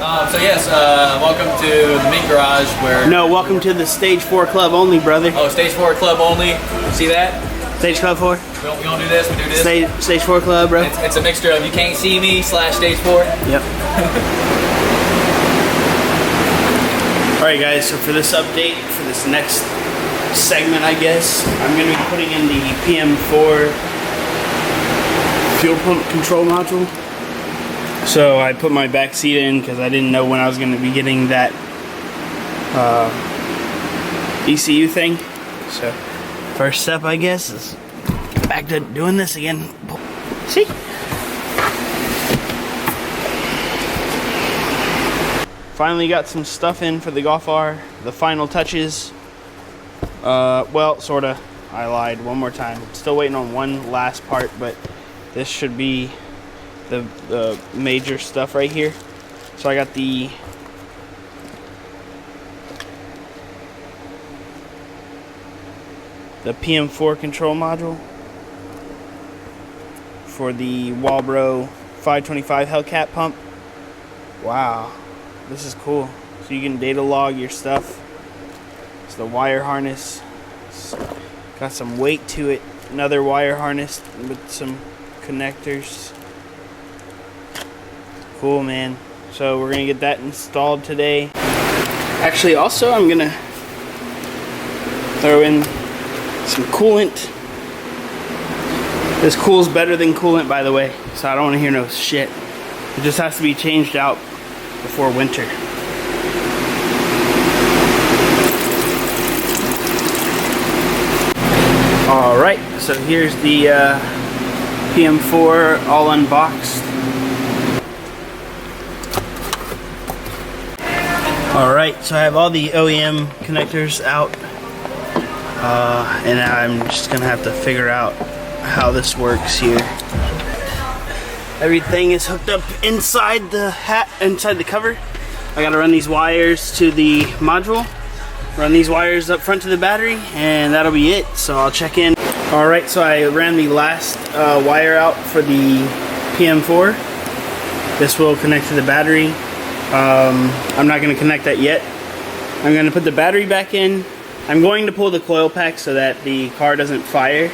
So yes, welcome to the Meat Garage where... No, welcome to the Stage 4 Club only, brother. Oh, Stage 4 Club only. See that? Stage Club 4? We don't do this, we do this. Stage 4 Club, bro. It's a mixture of you can't see me / Stage 4. Yep. Alright guys, so for this update, for this next segment I guess, I'm going to be putting in the PM4 fuel pump control module. So I put my back seat in because I didn't know when I was going to be getting that ECU thing. So first step I guess is back to doing this again. See? Finally got some stuff in for the Golf R. The final touches. Well, sorta. I lied one more time. Still waiting on one last part, but this should be the major stuff right here. So I got the PM4 control module for the Walbro 525 Hellcat pump. Wow, this is cool. So you can data log your stuff. It's the wire harness. It's got some weight to it. Another wire harness with some connectors. Cool, man. So we're gonna get that installed today. Actually, also I'm gonna throw in some coolant. This cools better than coolant, by the way, so I don't want to hear no shit. It just has to be changed out before winter. Alright, so here's the PM4 all unboxed. Alright, so I have all the OEM connectors out, and I'm just gonna have to figure out how this works here. Everything is hooked up inside the inside the cover. I gotta run these wires to the module, run these wires up front to the battery, and that'll be it. So I'll check in. Alright, so I ran the last wire out for the PM4. This will connect to the battery. I'm not going to connect that yet. I'm going to put the battery back in. I'm going to pull the coil pack so that the car doesn't fire.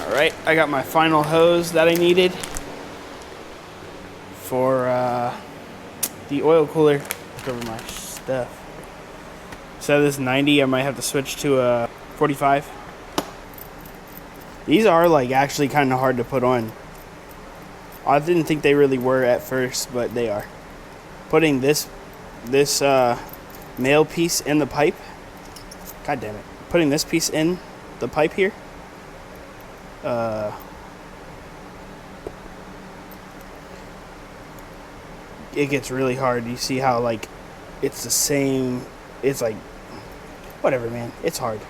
Alright, I got my final hose that I needed for the oil cooler. Look over my stuff. Instead of this 90, I might have to switch to a 45. These are like actually kind of hard to put on. I didn't think they really were at first, but they are. Putting this male piece in the pipe. God damn it. Putting this piece in the pipe here. It gets really hard. You see how like it's the same. It's like whatever, man. It's hard.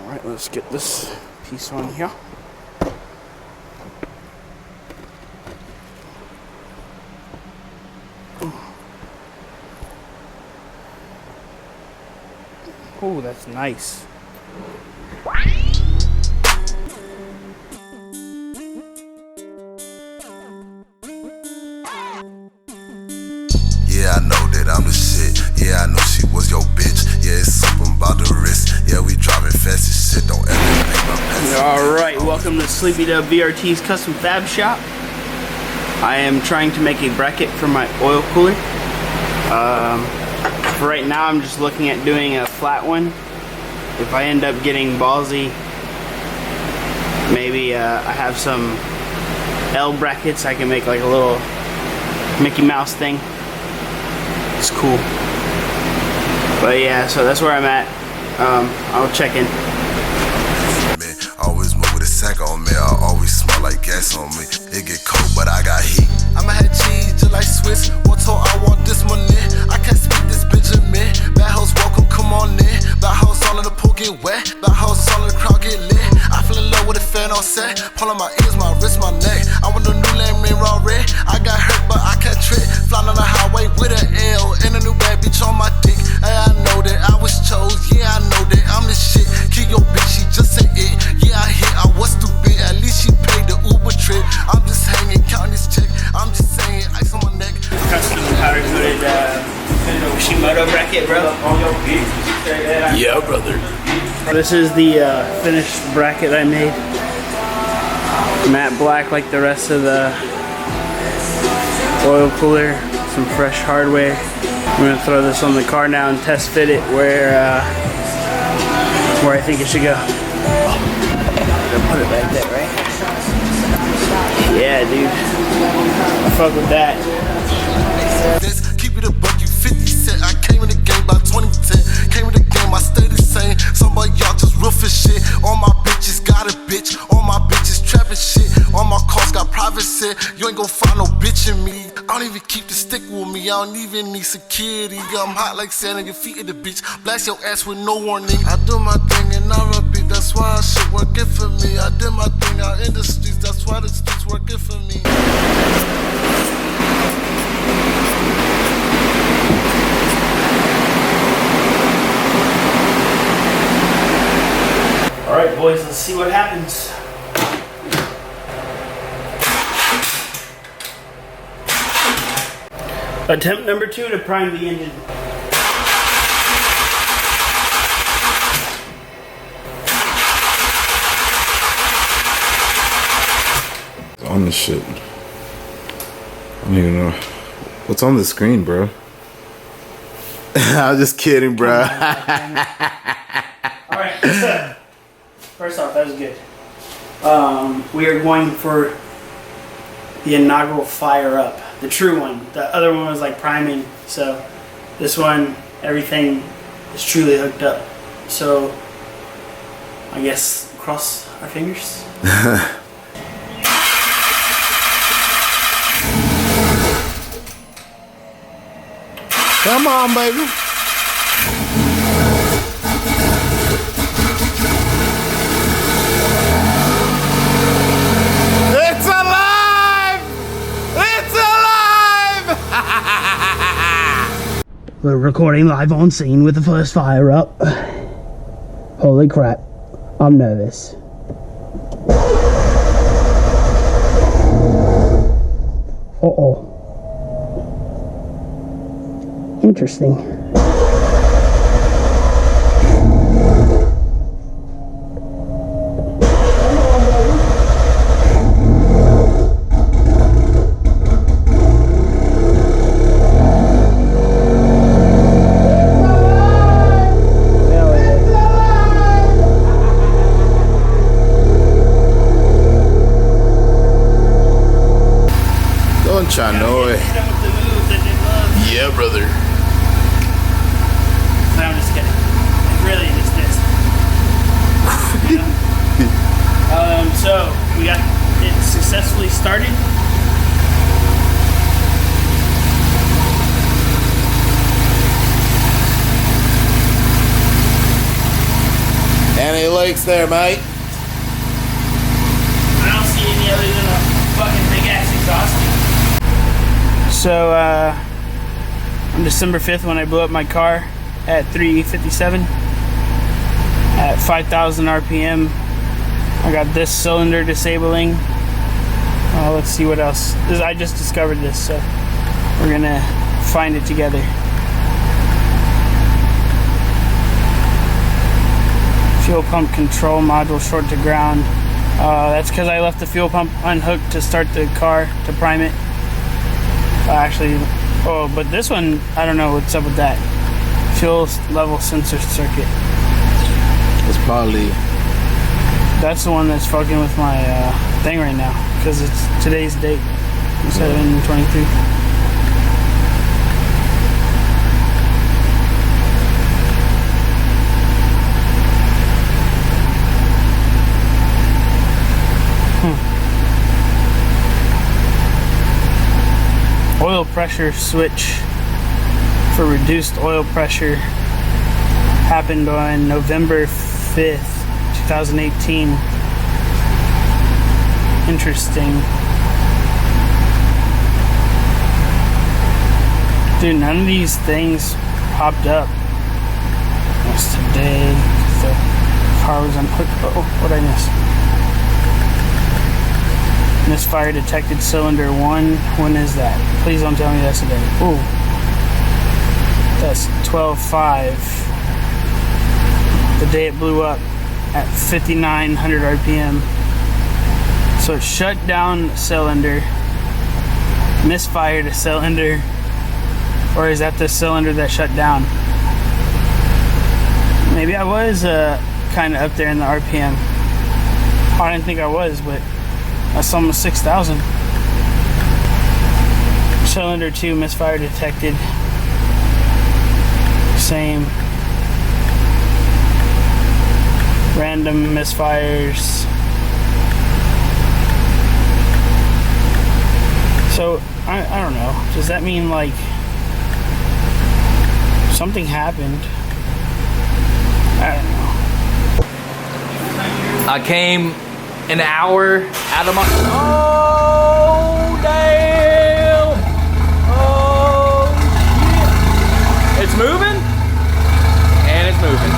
Alright, let's get this piece on here. Oh, that's nice. Yeah, I know that I'm the shit. Yeah, I know she was your bitch. Yeah, it's something about the wrist. Yeah, we driving fast as shit. Don't ever make my best. Alright, welcome to Sleepy Dub VRT's custom fab shop. I am trying to make a bracket for my oil cooler. For right now, I'm just looking at doing a flat one. If I end up getting ballsy, maybe I have some L brackets. I can make like a little Mickey Mouse thing. It's cool. But yeah, so that's where I'm at. I'll check in. Man, always move with a sack on me. I always smell like gas on me. It get cold, but I got heat. I'ma have cheese just like Swiss. What told I want this money? I can't speak this Benjamin. Bad hoes welcome, come on in. Bad hoes all in the pool get wet. Bad hoes all in the crowd get lit. I feel in love with a fan on set. Pulling my ears, my wrist, my neck. I want a new land, raw red. I got hurt, but I can't trick. Flying on the highway with an L and a new bad bitch on my dick. Hey, I know that I was chose. Yeah, I know that I'm the shit. Keep your bitch, she just ain't it. Yeah, This is the finished bracket I made. Matte black like the rest of the oil cooler. Some fresh hardware. I'm gonna throw this on the car now and test fit it where I think it should go. Gonna put it back there, right? Yeah, dude. I fuck with that. Keep it a buck, you 50 cent. I came in the game by 2010. Came in the game, I stayed the same. Some of y'all just rough as shit. All my bitches got a bitch. All my bitches trapping shit. All my cars got private set. You ain't gon' find no bitch in me. I don't even keep the stick with me. I don't even need security. I'm hot like sand on your feet at the beach. Blast your ass with no warning. I do my thing and I repeat. That's why I shit working for me. I did my thing out in the streets. That's why the streets working for me. Alright boys, let's see what happens. Attempt number 2 to prime the engine. On the shit. I don't even know. What's on the screen, bro? I'm just kidding, bro. Alright, so first off, that was good. We are going for the inaugural fire up, the true one. The other one was like priming, so this one, everything is truly hooked up. So I guess cross our fingers. Come on, baby. It's alive! It's alive! We're recording live on scene with the first fire up. Holy crap, I'm nervous. Uh-oh. Interesting. Don't ya know it? Yeah, brother. No, I'm just kidding. It really just is. So we got it successfully started. Any leaks there, mate? I don't see any other than a fucking big ass exhaust. So on December 5th when I blew up my car at 357 at 5,000 RPM, I got this cylinder disabling. Let's see what else. I just discovered this, so we're gonna find it together. Fuel pump control module short to ground. That's because I left the fuel pump unhooked to start the car to prime it. But this one, I don't know what's up with that. Fuel level sensor circuit. It's probably... That's the one that's fucking with my thing right now, because it's today's date, 7/23. Oil pressure switch for reduced oil pressure happened on November 5th, 2018. Interesting. Dude, none of these things popped up. That's today. The car was unhooked. Oh, what'd I miss? Misfire detected cylinder 1. When is that? Please don't tell me that's today. Ooh. That's 12/5. the day it blew up at 5,900 RPM. So it shut down the cylinder, misfired a cylinder, or is that the cylinder that shut down? Maybe I was kind of up there in the RPM. I didn't think I was, but that's almost 6,000. Cylinder 2 misfire detected. Same. Random misfires. So I don't know. Does that mean like something happened? I don't know. I came an hour out of my. Oh damn! Oh shit! It's moving, and it's moving,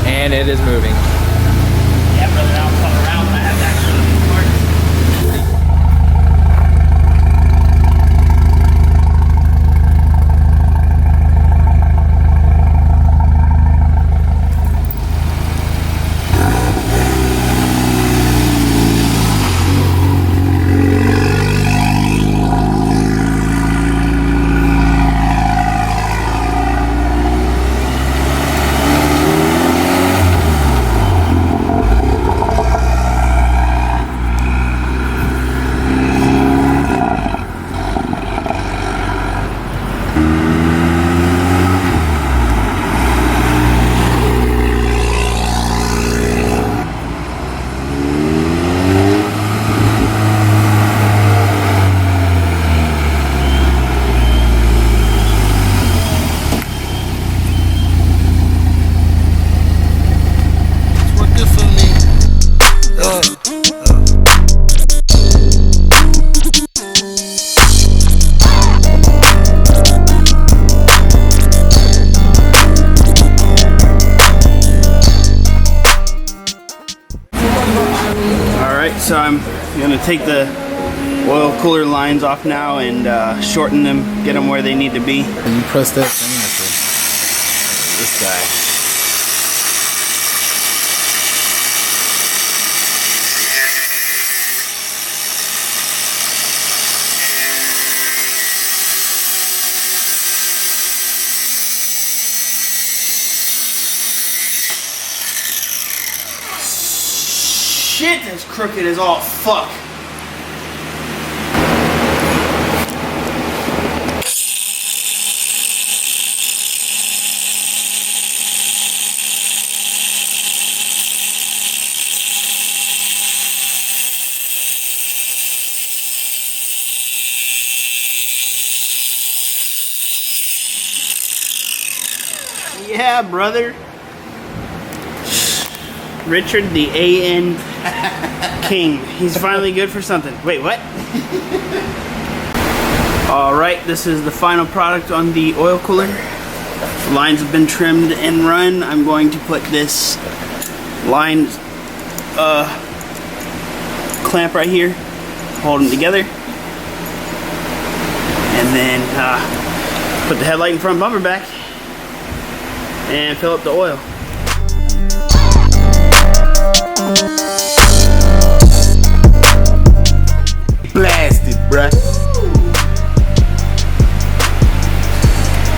and it is moving. Yeah, brother, I'll come around when I have that actually part. So I'm gonna take the oil cooler lines off now and shorten them, get them where they need to be. And you press that thing at this guy. Shit, that's crooked as all fuck. Yeah, brother. Richard the A.N. King. He's finally good for something. Wait, what? Alright, this is the final product on the oil cooler. The lines have been trimmed and run. I'm going to put this line clamp right here, hold them together, and then put the headlight in front, bumper back, and fill up the oil. Blasted, bruh.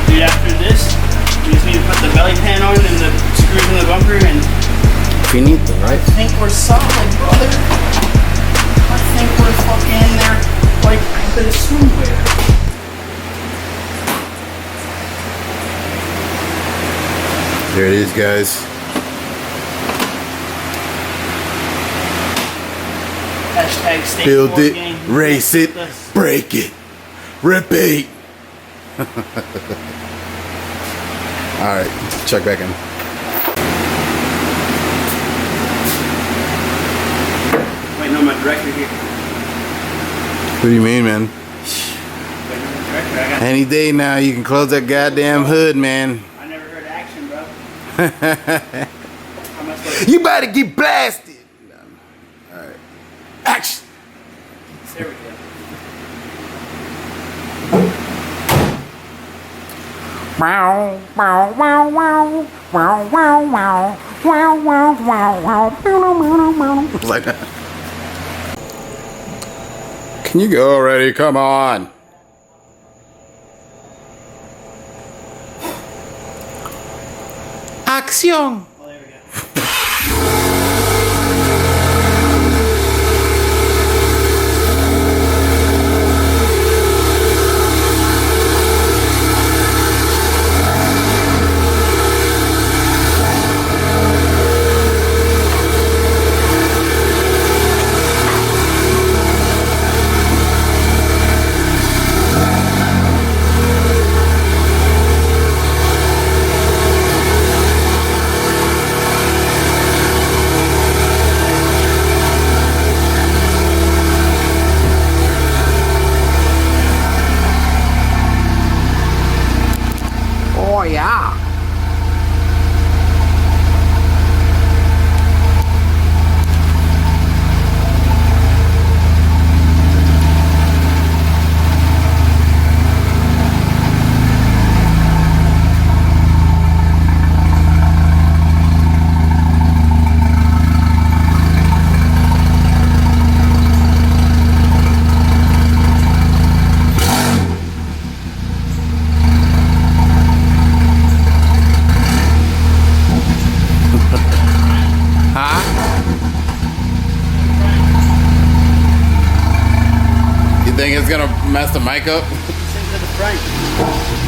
Dude, after this, you just need to put the belly pan on and the screws in the bumper, and Finito, right? I think we're solid, brother. I think we're fucking there, like the swimwear. There it is, guys. Hashtag stay Build forward, it, gang. race it, break it, repeat. Alright, check back in. Waiting on my director here. What do you mean, man? Waiting on the director. I got. Any day now, you can close that goddamn hood, man. I never heard action, bro. How am I supposed to? You better get blasted. Alright. Action. There we go. Wow, wow, wow, wow, wow, wow, wow, wow, wow, wow, wow. Like that. Can you go already? Come on. Acción. Oh, there we go. Oh yeah. You think it's gonna mess the mic up? Send to the front.